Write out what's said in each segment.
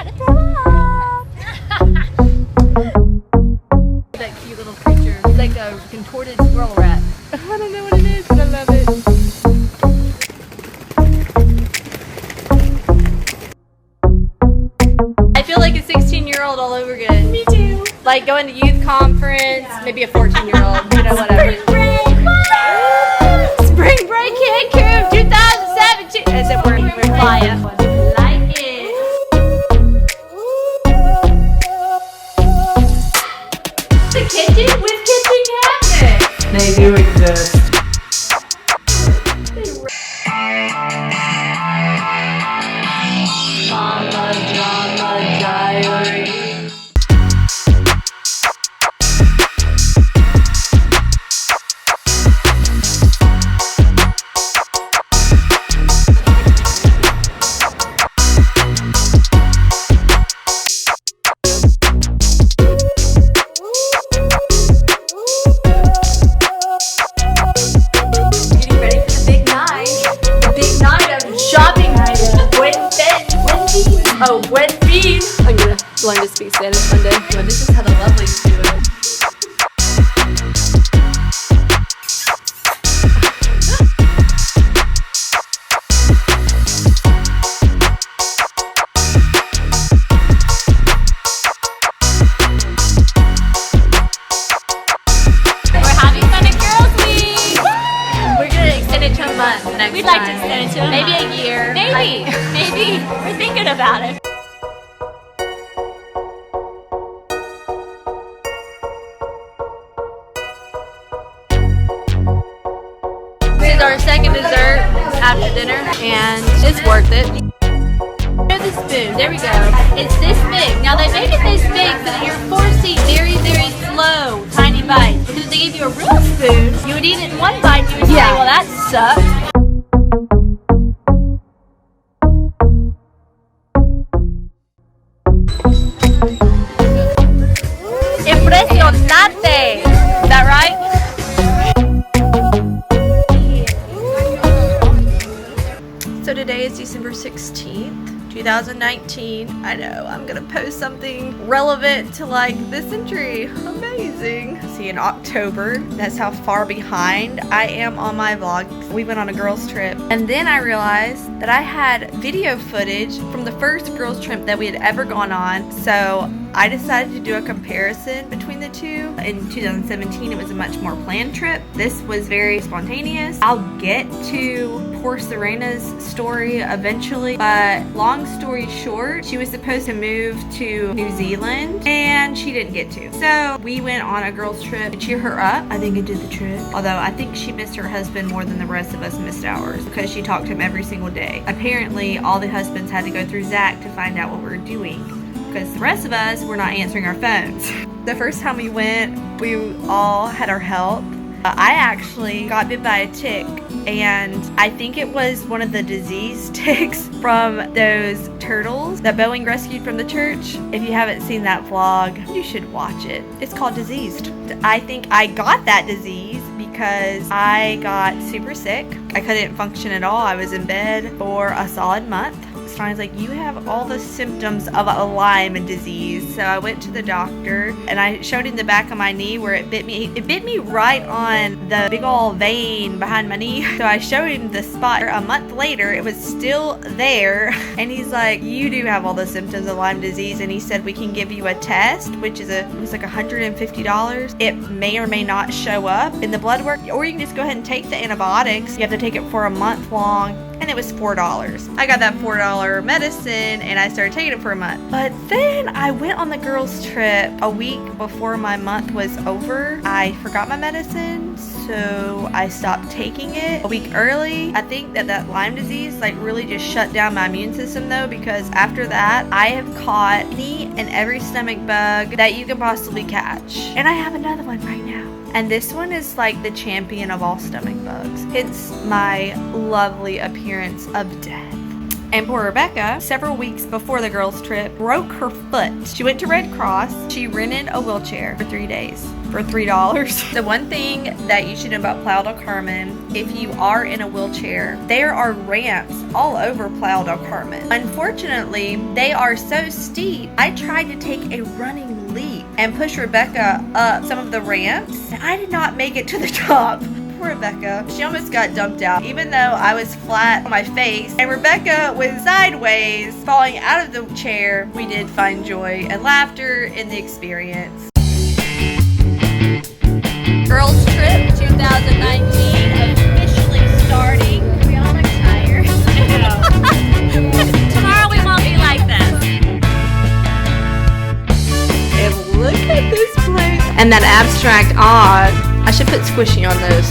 about to throw up. That cute little creature. It's like a contorted squirrel rat. I don't know what it is, but I love it. I feel like a 16-year-old all over again. Me too. Like going to youth conference, maybe a 14-year-old, you know, whatever. Spring break Cancun 2017. As it were, we're Playa. Like it. The kitchen with kitchen cabinets. They do exist. Mama Drama Diary. Oh, when feed. I'm gonna learn to speak Spanish one day. Well, this is how the lovelies do it. We're having fun at Girls Week. We're gonna extend it to a month next We'd time. like to extend it to a maybe month. a year. Maybe. Maybe. We're thinking about it. This is our second dessert after dinner, and it's worth it. Here's the spoon. There we go. It's this big. Now they make it this big so that you're forcing very, very slow, tiny bites. Because if they gave you a real spoon, you would eat it in one bite. And you would say, well, that sucks. Impresionante. Is that right? So today is December 16th, 2019. I know, I'm gonna post something relevant to like this century. Amazing. See, in October, that's how far behind I am on my vlog. We went on a girls trip, and then I realized that I had video footage from the first girls trip that we had ever gone on. So I decided to do a comparison between the two. In 2017, it was a much more planned trip. This was very spontaneous. I'll get to poor Serena's story eventually, but long story short, she was supposed to move to New Zealand and she didn't get to. So we went on a girls trip to cheer her up. I think I did the trip. Although I think she missed her husband more than the rest of us missed ours because she talked to him every single day. Apparently, all the husbands had to go through Zach to find out what we were doing, because the rest of us were not answering our phones. The first time we went, we all had our help. I actually got bit by a tick, and I think it was one of the disease ticks from those turtles that Boeing rescued from the church. If you haven't seen that vlog, you should watch it. It's called Diseased. I think I got that disease because I got super sick. I couldn't function at all. I was in bed for a solid month. Stein's like, you have all the symptoms of a Lyme disease. So I went to the doctor and I showed him the back of my knee where it bit me. It bit me right on the big old vein behind my knee. So I showed him the spot. A month later, it was still there. And he's like, you do have all the symptoms of Lyme disease. And he said, we can give you a test, which is it was like $150. It may or may not show up in the blood work, or you can just go ahead and take the antibiotics. You have to take it for a month long. And it was $4. I got that $4 medicine and I started taking it for a month. But then I went on the girls trip a week before my month was over. I forgot my medicine, so I stopped taking it a week early. I think that Lyme disease like really just shut down my immune system though, because after that I have caught any and every stomach bug that you can possibly catch. And I have another one right now. And this one is like the champion of all stomach bugs. It's my lovely appearance of death. And poor Rebecca, several weeks before the girls' trip, broke her foot. She went to Red Cross. She rented a wheelchair for 3 days for $3. The one thing that you should know about Playa del Carmen, if you are in a wheelchair, there are ramps all over Playa del Carmen. Unfortunately, they are so steep. I tried to take a running leap and push Rebecca up some of the ramps, and I did not make it to the top. Poor Rebecca. She almost got dumped out, even though I was flat on my face and Rebecca was sideways, falling out of the chair. We did find joy and laughter in the experience. Girls Trip 2019 officially starting. We all look tired. I know. Tomorrow we won't be like this. And look at this place. And that abstract odd. I should put squishy on those.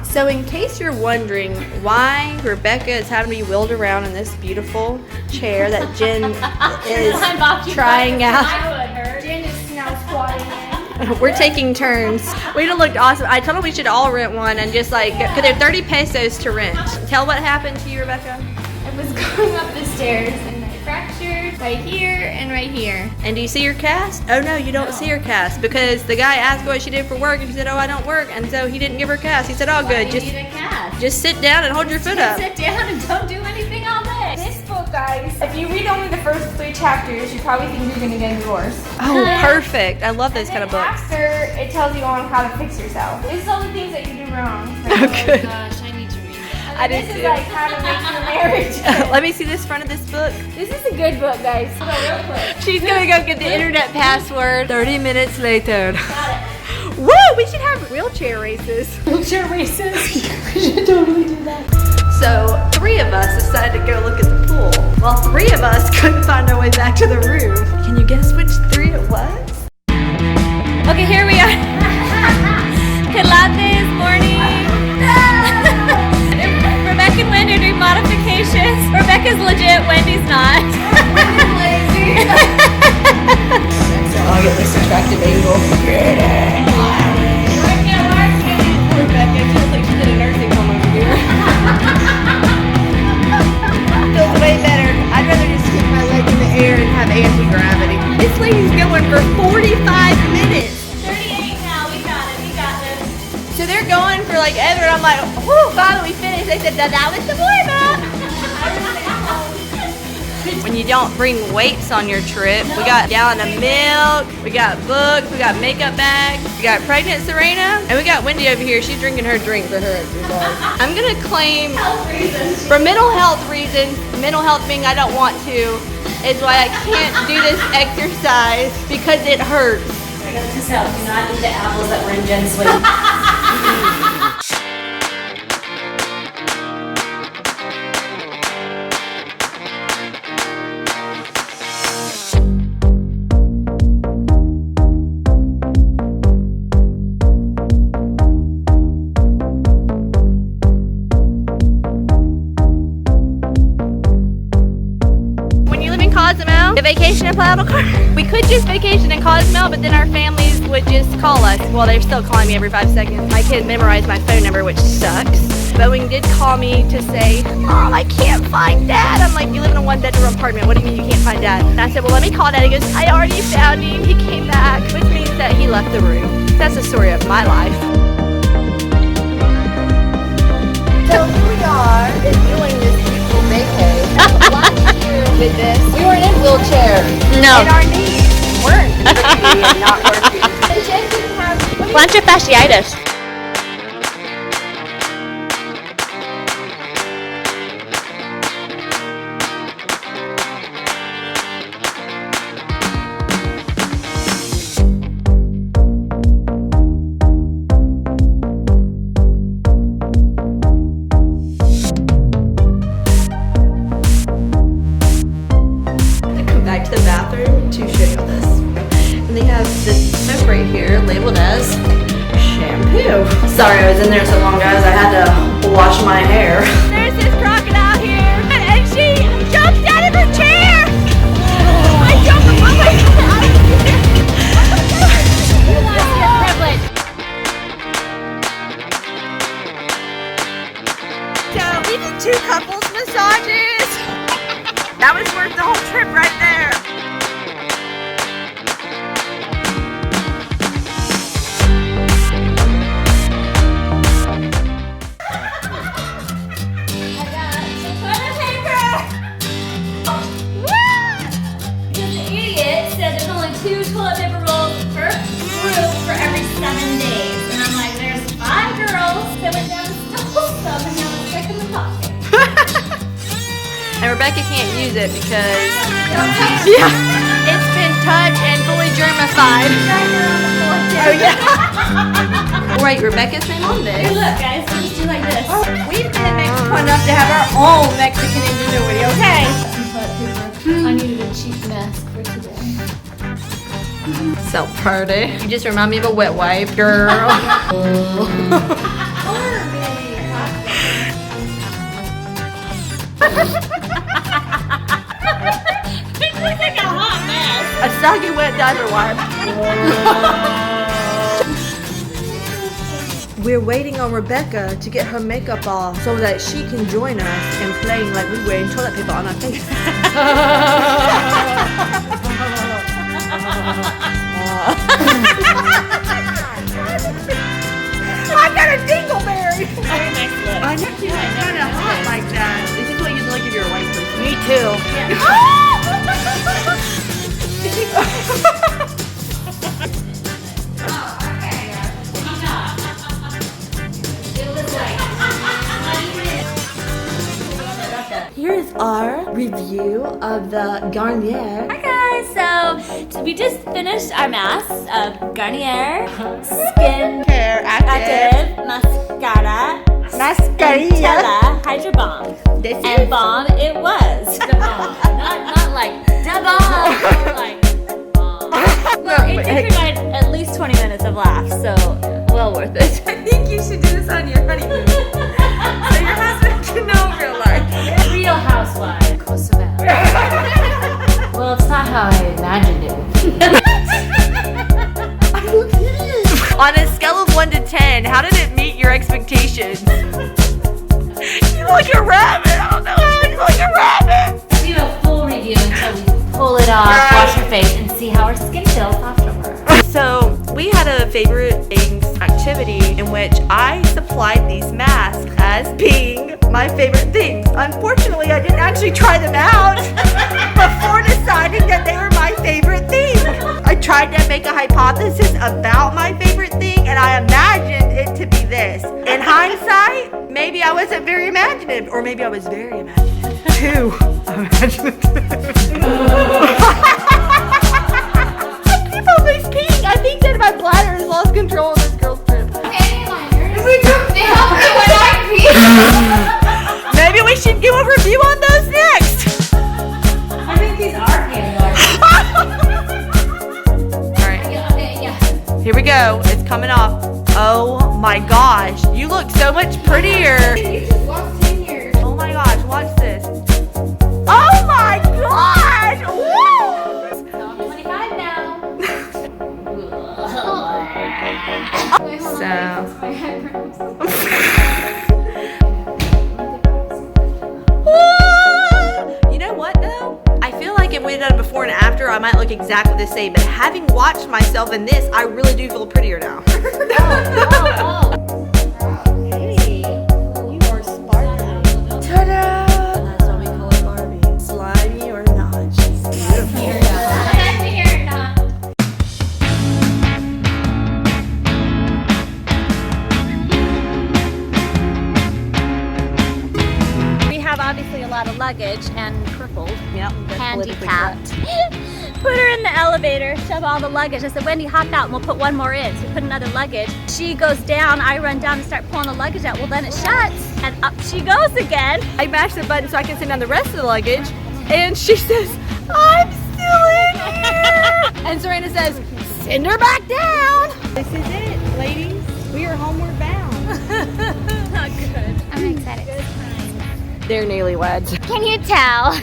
So in case you're wondering why Rebecca is having to be wheeled around in this beautiful chair that Jen is trying out. Jen is now squatting in. We're taking turns. We'd have looked awesome. I told them we should all rent one and just like, because they're 30 pesos to rent. Tell what happened to you, Rebecca. I was going up the stairs and I fractured right here and right here. And do you see your cast? Oh no, you don't see her cast because the guy asked what she did for work and she said, oh, I don't work. And so he didn't give her cast. He said, oh, good. Why do you need a cast? Just sit down and hold your foot up. Sit down and don't do anything all day. This book, guys, if you read only the first 3 chapters, you probably think you're going to get divorced. Oh, perfect. I love those kind of books. After, it tells you on how to fix yourself. This is all the things that you do wrong. Oh, good. Gosh, I need to read that. I did This is too. like how to make your marriage. Let me see this front of this book. This is a good book, guys. So real quick. She's gonna go get the internet password 30 minutes later. Woo! We should have wheelchair races. Wheelchair races. We should totally do that. So 3 of us decided to go look at the pool, while 3 of us couldn't find our way back to the room. Can you guess which 3 it was? Okay, here we are. Pilates morning. Rebecca and Wendy are doing modifications. Rebecca's legit, Wendy's not. Lazy. I'll get this attractive angle. Rebecca feels like she's in a nursing home over here. Feels way better. I'd rather just stick my leg in the air and have anti-gravity. This lady's going for 45 minutes. 38 now, we got it, we got this. So they're going for like ever, and I'm like, whoo, finally we finished. They said, that was the warm-up. When you don't bring weights on your trip, we got a gallon of milk, we got books, we got makeup bags, we got pregnant Serena, and we got Wendy over here. She's drinking her drink for her exercise. I'm gonna claim for mental health reasons, mental health being I don't want to, is why I can't do this exercise because it hurts. I got this out. Do not eat the apples that were in Jen's sleeve. The vacation in Playa del Carmen. We could just vacation in Cozumel, but then our families would just call us. Well, they're still calling me every 5 seconds. My kid memorized my phone number, which sucks. Boeing did call me to say, Mom, I can't find Dad. I'm like, you live in a 1-bedroom apartment. What do you mean you can't find Dad? And I said, well, let me call Dad. He goes, I already found him. He came back, which means that he left the room. That's the story of my life. So here we are, enjoying this beautiful vacay. Last year with this, we weren't in wheelchairs. No. And our knees weren't working and not working. And Jen didn't have Plantar fasciitis. back to the bathroom to show you this. And they have this soap right here labeled as shampoo. Sorry I was in there so long, guys. I had to wash my hair. There's this crocodile here, and she jumped out of her chair. I jumped out of my chair. You lost your privilege. She did 2 couples massages. That was worth the whole trip right there. Toilet paper rolls per group for every 7 days. And I'm like, there's 5 girls that went down and stole some and now it's stuck in the pocket. And Rebecca can't use it because it's been touched and fully germified. Oh yeah. Alright, Rebecca's name on this. Hey look guys, we'll just do like this. We've been in Mexico enough to have our own Mexican ingenuity, okay? I needed a cheap mask for today. So pretty. You just remind me of a wet wipe, girl. It looks like a hot mess. A soggy wet diaper wipe. We're waiting on Rebecca to get her makeup off so that she can join us in playing like we're wearing toilet paper on our face. I got a dingleberry. I know you kind of hot like that. This is what you'd like if you're a white person. Me too. Here's our review of the Garnier. Hi guys, so we just finished our mask of Garnier Skin Care Active Mascara Mascarilla. Hydro Bomb. This And is bomb it was. Da bomb. Not like da bomb. More like bomb. Well, it did provide at least 20 minutes of laughs, so well worth it. I think you should do this on your honeymoon. So your husband can know real life. Real housewife. Well, it's not how I imagined it would be. on a scale of 1 to 10. How did it meet your expectations? You look like a rabbit. I don't know how you look like a rabbit. We have a full review until we pull it off, wash your face, and see how our skin feels afterwards. So we had a favorite things activity in which I supplied these masks as being my favorite things. Unfortunately, I didn't actually try them out before deciding that they were my favorite thing. I tried to make a hypothesis about my favorite thing, and I imagined it to be this. In hindsight, maybe I wasn't very imaginative, or maybe I was very imaginative. Too imaginative. I think that my bladder has lost control of this girl's trip. They help me when I pee. Maybe we should do a review on those next. I think these are hand Alright, Yeah. here we go. It's coming off. Oh my gosh, you look so much prettier. You just walked in here. Oh my gosh, watch this. Oh my gosh! Woo! 25 now. So. You know what though? I feel like if we had done it before and after, I might look exactly the same. But having watched myself in this, I really do feel prettier now. Hey, you are sparkling. Ta-da! That's why we call it Barbie. Slimy or not, she's beautiful. Obviously a lot of luggage and crippled, Yep, handicapped. Put her in the elevator, shove all the luggage. I said, Wendy, hop out and we'll put one more in. So we put another luggage. She goes down, I run down and start pulling the luggage out. Well, then it shuts and up she goes again. I mashed the button so I can send down the rest of the luggage, and she says, I'm still in here. And Serena says, send her back down. This is it, ladies. We are homeward bound. Not good. I'm excited. They're newlyweds. Can you tell?